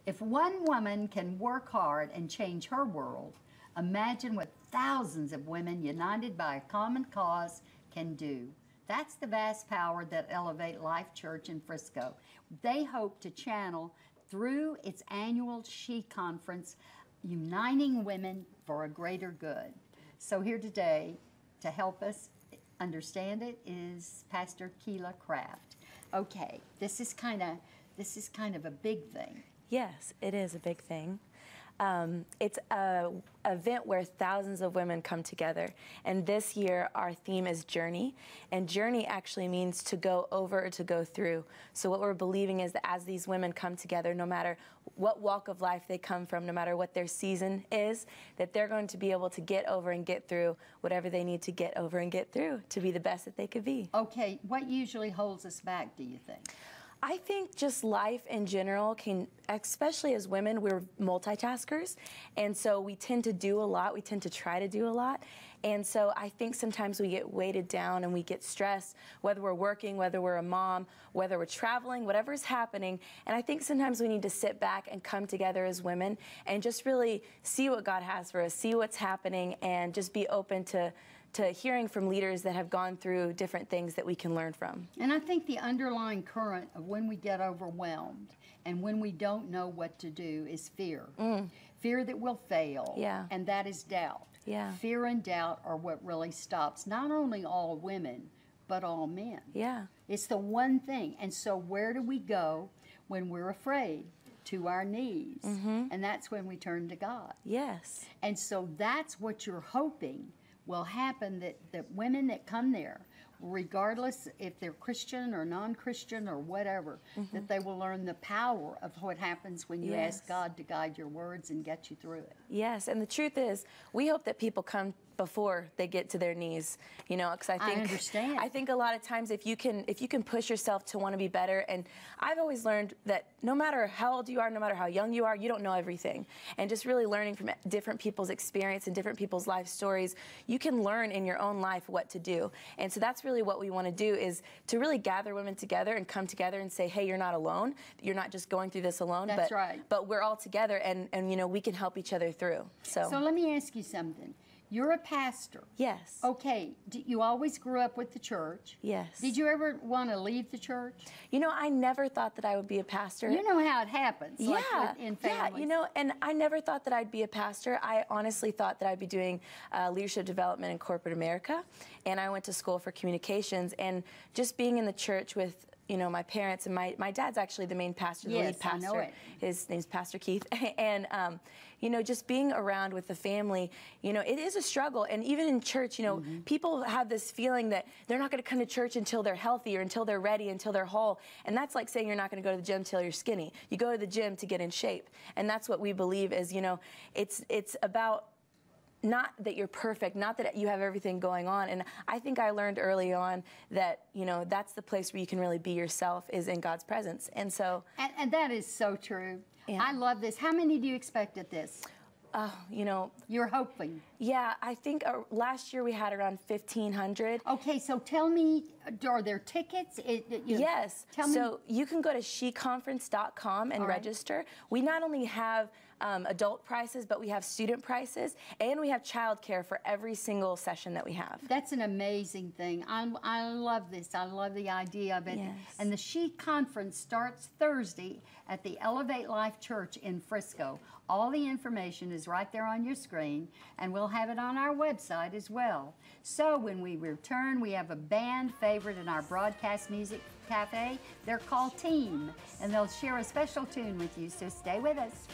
If one woman can work hard and change her world, imagine what thousands of women united by a common cause can do. That's the vast power that Elevate Life Church in Frisco. They hope to channel through its annual She Conference, uniting women for a greater good. So here today to help us understand it is Pastor Keela Craft. Okay, this is kind of a big thing. Yes, it is a big thing. It's an event where thousands of women come together. And this year, our theme is Journey. And journey actually means to go over or to go through. So what we're believing is that as these women come together, no matter what walk of life they come from, no matter what their season is, that they're going to be able to get over and get through whatever they need to get over and get through to be the best that they could be. Okay, what usually holds us back, do you think? I think just life in general can, especially as women, we're multitaskers. And so we tend to do a lot. We tend to try to do a lot. And so I think sometimes we get weighted down and we get stressed, whether we're working, whether we're a mom, whether we're traveling, whatever's happening. And I think sometimes we need to sit back and come together as women and just really see what God has for us, see what's happening, and just be open to hearing from leaders that have gone through different things that we can learn from. And I think the underlying current of when we get overwhelmed and when we don't know what to do is fear. Fear that we'll fail, and that is doubt. Fear and doubt are what really stops not only all women, but all men. It's the one thing. And so where do we go when we're afraid? To our knees. And that's when we turn to God. And so that's what you're hoping will happen, that women that come there, regardless if they're Christian or non-Christian or whatever, that they will learn the power of what happens when you ask God to guide your words and get you through it. Yes, and the truth is, we hope that people come before they get to their knees, you know, because I think a lot of times if you can push yourself to want to be better, and I've always learned that no matter how old you are, no matter how young you are, you don't know everything. And just really learning from different people's experience and different people's life stories, you can learn in your own life what to do. And so that's really what we want to do, is to really gather women together and come together and say, hey, you're not alone. You're not just going through this alone. That's right. But we're all together, and you know, we can help each other through. So let me ask you something. You're a pastor. Yes. Okay. You always grew up with the church. Yes. Did you ever want to leave the church? You know, I never thought that I would be a pastor. You know how it happens, like in families. Yeah, you know, and I never thought that I'd be a pastor. I honestly thought that I'd be doing leadership development in corporate America, and I went to school for communications, and just being in the church with, you know, my parents, and my dad's actually the main pastor, the lead pastor. I know it. His name's Pastor Keith. And, you know, just being around with the family, you know, it is a struggle. And even in church, you know, people have this feeling that they're not going to come to church until they're healthy or until they're ready, until they're whole. And that's like saying you're not going to go to the gym until you're skinny. You go to the gym to get in shape. And that's what we believe is, you know, it's about not that you're perfect, not that you have everything going on. And I think I learned early on that, you know, that's the place where you can really be yourself, is in God's presence. And so... And that is so true. I love this. How many do you expect at this? You know... You're hoping. Yeah, I think last year we had around 1,500. Okay, so tell me, are there tickets? Yes. So you can go to sheconference.com and register. We not only have adult prices, but we have student prices, and we have childcare for every single session that we have. That's an amazing thing. I love this. I love the idea of it. Yes. And the She Conference starts Thursday at the Elevate Life Church in Frisco. All the information is right there on your screen, and we'll have it on our website as well. So when we return, we have a band favorite in our broadcast music cafe. They're called Team, and they'll share a special tune with you, so stay with us.